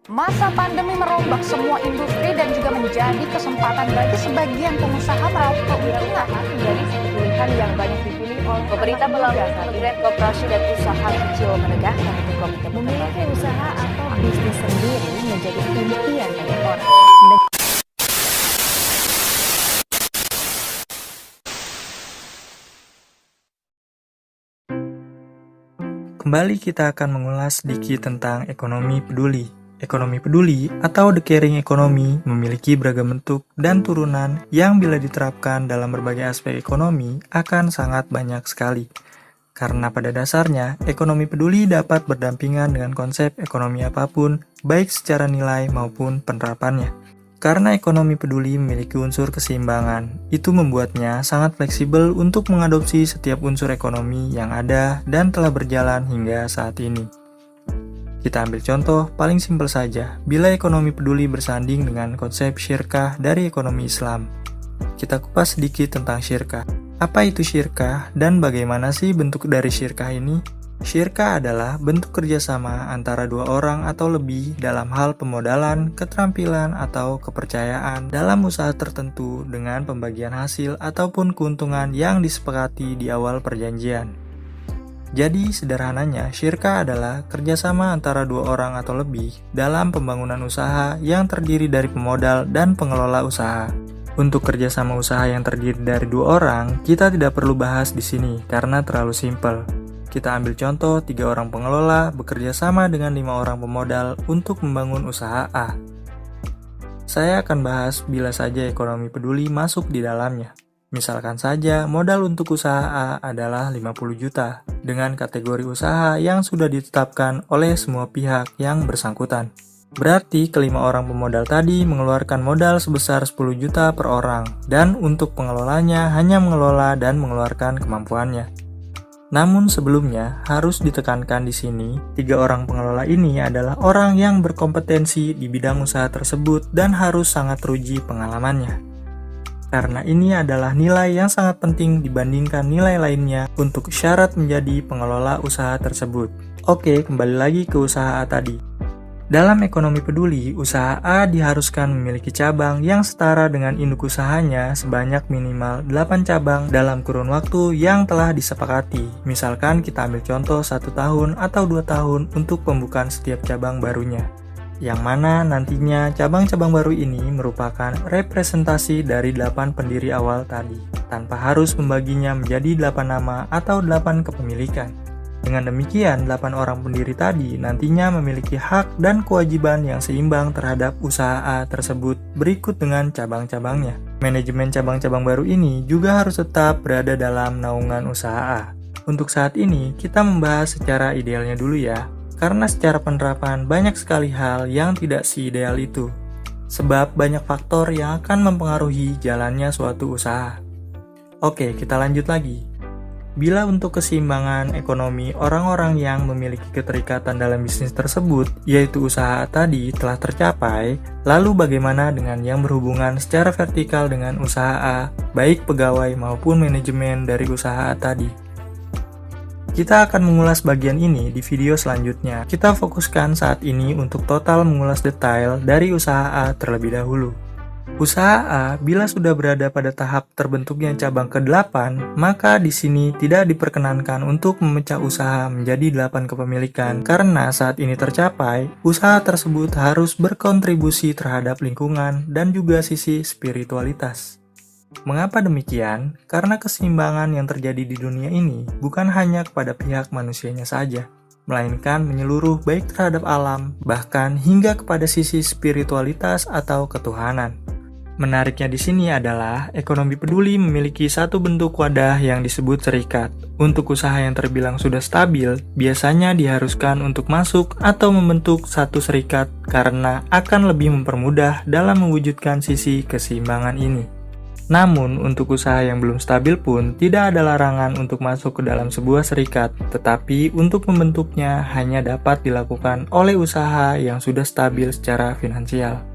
Masa pandemi merombak semua industri dan juga menjadi kesempatan bagi sebagian pengusaha meraup keuntungan. Menjadi pilihan yang banyak dipilih oleh Pemerintah melalui Kementerian Koperasi dan Usaha Kecil menegakkan untuk komite memiliki usaha atau bisnis sendiri menjadi impian banyak orang. Kembali kita akan mengulas sedikit tentang ekonomi peduli. Ekonomi peduli atau the caring economy memiliki beragam bentuk dan turunan yang bila diterapkan dalam berbagai aspek ekonomi akan sangat banyak sekali. Karena pada dasarnya, ekonomi peduli dapat berdampingan dengan konsep ekonomi apapun, baik secara nilai maupun penerapannya. Karena ekonomi peduli memiliki unsur keseimbangan, itu membuatnya sangat fleksibel untuk mengadopsi setiap unsur ekonomi yang ada dan telah berjalan hingga saat ini. Kita ambil contoh paling simpel saja, bila ekonomi peduli bersanding dengan konsep syirkah dari ekonomi Islam. Kita kupas sedikit tentang syirkah. Apa itu syirkah dan bagaimana sih bentuk dari syirkah ini? Syirkah adalah bentuk kerjasama antara dua orang atau lebih dalam hal pemodalan, keterampilan, atau kepercayaan dalam usaha tertentu dengan pembagian hasil ataupun keuntungan yang disepakati di awal perjanjian. Jadi, sederhananya, syirkah adalah kerjasama antara dua orang atau lebih dalam pembangunan usaha yang terdiri dari pemodal dan pengelola usaha. Untuk kerjasama usaha yang terdiri dari dua orang, kita tidak perlu bahas di sini karena terlalu simpel. Kita ambil contoh 3 orang pengelola bekerja sama dengan 5 orang pemodal untuk membangun usaha A. Saya akan bahas bila saja ekonomi peduli masuk di dalamnya. Misalkan saja modal untuk usaha A adalah 50 juta dengan kategori usaha yang sudah ditetapkan oleh semua pihak yang bersangkutan. Berarti kelima orang pemodal tadi mengeluarkan modal sebesar 10 juta per orang dan untuk pengelolanya hanya mengelola dan mengeluarkan kemampuannya. Namun sebelumnya harus ditekankan di sini, 3 orang pengelola ini adalah orang yang berkompetensi di bidang usaha tersebut dan harus sangat teruji pengalamannya. Karena ini adalah nilai yang sangat penting dibandingkan nilai lainnya untuk syarat menjadi pengelola usaha tersebut. Oke, kembali lagi ke usaha A tadi. Dalam ekonomi peduli, usaha A diharuskan memiliki cabang yang setara dengan induk usahanya sebanyak minimal 8 cabang dalam kurun waktu yang telah disepakati. Misalkan kita ambil contoh 1 tahun atau 2 tahun untuk pembukaan setiap cabang barunya. Yang mana nantinya cabang-cabang baru ini merupakan representasi dari 8 pendiri awal tadi, tanpa harus membaginya menjadi 8 nama atau 8 kepemilikan. Dengan demikian, 8 orang pendiri tadi nantinya memiliki hak dan kewajiban yang seimbang terhadap usaha A tersebut berikut dengan cabang-cabangnya. Manajemen cabang-cabang baru ini juga harus tetap berada dalam naungan usaha A. Untuk saat ini, kita membahas secara idealnya dulu ya. Karena secara penerapan banyak sekali hal yang tidak seideal itu. Sebab banyak faktor yang akan mempengaruhi jalannya suatu usaha. Oke, kita lanjut lagi. Bila untuk keseimbangan ekonomi orang-orang yang memiliki keterikatan dalam bisnis tersebut, yaitu usaha tadi telah tercapai, lalu bagaimana dengan yang berhubungan secara vertikal dengan usaha A, baik pegawai maupun manajemen dari usaha A tadi? Kita akan mengulas bagian ini di video selanjutnya. Kita fokuskan saat ini untuk total mengulas detail dari usaha A terlebih dahulu. Usaha A bila sudah berada pada tahap terbentuknya cabang ke-8, maka di sini tidak diperkenankan untuk memecah usaha menjadi 8 kepemilikan karena saat ini tercapai, usaha tersebut harus berkontribusi terhadap lingkungan dan juga sisi spiritualitas. Mengapa demikian? Karena keseimbangan yang terjadi di dunia ini bukan hanya kepada pihak manusianya saja, melainkan menyeluruh baik terhadap alam, bahkan hingga kepada sisi spiritualitas atau ketuhanan. Menariknya di sini adalah ekonomi peduli memiliki satu bentuk wadah yang disebut serikat. Untuk usaha yang terbilang sudah stabil, biasanya diharuskan untuk masuk atau membentuk satu serikat karena akan lebih mempermudah dalam mewujudkan sisi keseimbangan ini. Namun, untuk usaha yang belum stabil pun tidak ada larangan untuk masuk ke dalam sebuah serikat, tetapi untuk membentuknya hanya dapat dilakukan oleh usaha yang sudah stabil secara finansial.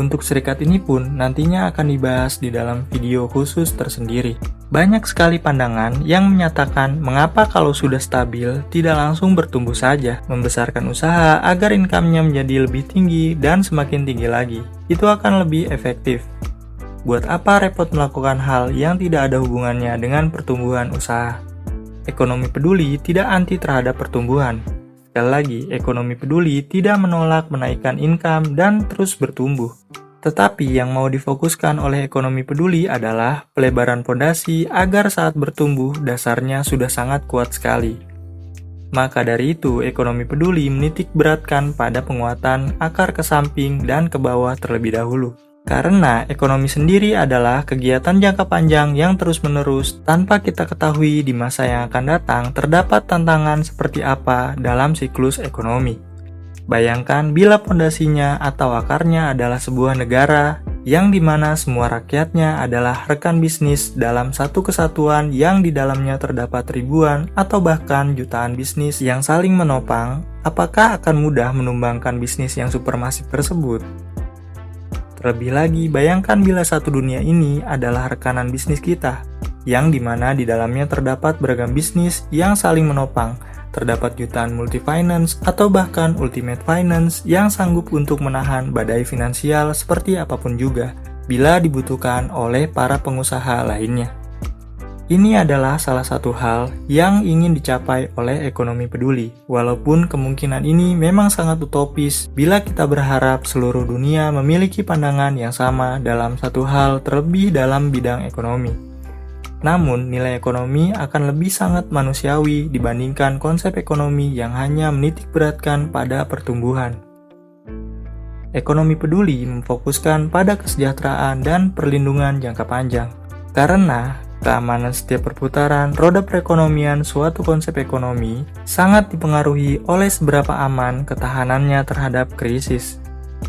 Untuk serikat ini pun nantinya akan dibahas di dalam video khusus tersendiri. Banyak sekali pandangan yang menyatakan mengapa kalau sudah stabil tidak langsung bertumbuh saja, membesarkan usaha agar income-nya menjadi lebih tinggi dan semakin tinggi lagi. Itu akan lebih efektif. Buat apa repot melakukan hal yang tidak ada hubungannya dengan pertumbuhan usaha? Ekonomi peduli tidak anti terhadap pertumbuhan. Sekali lagi, ekonomi peduli tidak menolak menaikkan income dan terus bertumbuh. Tetapi yang mau difokuskan oleh ekonomi peduli adalah pelebaran fondasi agar saat bertumbuh dasarnya sudah sangat kuat sekali. Maka dari itu, ekonomi peduli menitik beratkan pada penguatan akar ke samping dan ke bawah terlebih dahulu. Karena ekonomi sendiri adalah kegiatan jangka panjang yang terus-menerus tanpa kita ketahui di masa yang akan datang terdapat tantangan seperti apa dalam siklus ekonomi. Bayangkan bila pondasinya atau akarnya adalah sebuah negara yang dimana semua rakyatnya adalah rekan bisnis dalam satu kesatuan yang di dalamnya terdapat ribuan atau bahkan jutaan bisnis yang saling menopang, apakah akan mudah menumbangkan bisnis yang supermasif tersebut? Terlebih lagi, bayangkan bila satu dunia ini adalah rekanan bisnis kita, yang dimana di dalamnya terdapat beragam bisnis yang saling menopang, terdapat jutaan multi-finance atau bahkan ultimate finance yang sanggup untuk menahan badai finansial seperti apapun juga, bila dibutuhkan oleh para pengusaha lainnya. Ini adalah salah satu hal yang ingin dicapai oleh ekonomi peduli. Walaupun kemungkinan ini memang sangat utopis bila kita berharap seluruh dunia memiliki pandangan yang sama dalam satu hal terlebih dalam bidang ekonomi. Namun, nilai ekonomi akan lebih sangat manusiawi dibandingkan konsep ekonomi yang hanya menitik beratkan pada pertumbuhan. Ekonomi peduli memfokuskan pada kesejahteraan dan perlindungan jangka panjang. Karena keamanan setiap perputaran roda perekonomian suatu konsep ekonomi sangat dipengaruhi oleh seberapa aman ketahanannya terhadap krisis.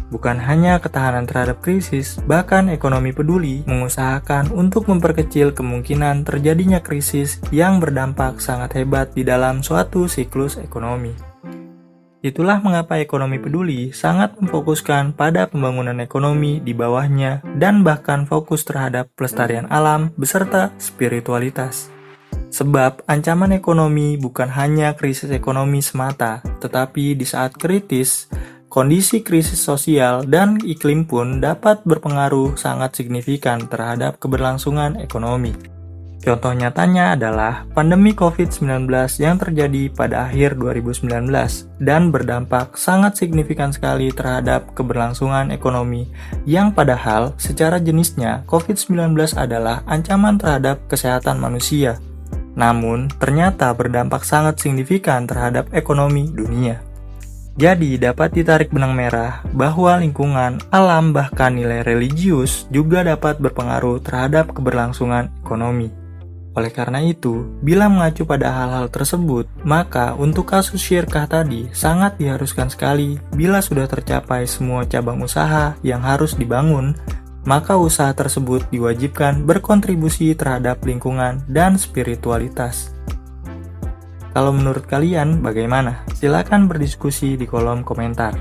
Bukan hanya ketahanan terhadap krisis, bahkan ekonomi peduli mengusahakan untuk memperkecil kemungkinan terjadinya krisis yang berdampak sangat hebat di dalam suatu siklus ekonomi. Itulah mengapa ekonomi peduli sangat memfokuskan pada pembangunan ekonomi di bawahnya dan bahkan fokus terhadap pelestarian alam beserta spiritualitas. Sebab ancaman ekonomi bukan hanya krisis ekonomi semata, tetapi di saat kritis, kondisi krisis sosial dan iklim pun dapat berpengaruh sangat signifikan terhadap keberlangsungan ekonomi. Contoh nyatanya adalah pandemi COVID-19 yang terjadi pada akhir 2019 dan berdampak sangat signifikan sekali terhadap keberlangsungan ekonomi yang padahal secara jenisnya COVID-19 adalah ancaman terhadap kesehatan manusia. Namun, ternyata berdampak sangat signifikan terhadap ekonomi dunia. Jadi, dapat ditarik benang merah bahwa lingkungan, alam, bahkan nilai religius juga dapat berpengaruh terhadap keberlangsungan ekonomi. Oleh karena itu, bila mengacu pada hal-hal tersebut, maka untuk kasus syirkah tadi sangat diharuskan sekali bila sudah tercapai semua cabang usaha yang harus dibangun, maka usaha tersebut diwajibkan berkontribusi terhadap lingkungan dan spiritualitas. Kalau menurut kalian bagaimana? Silakan berdiskusi di kolom komentar.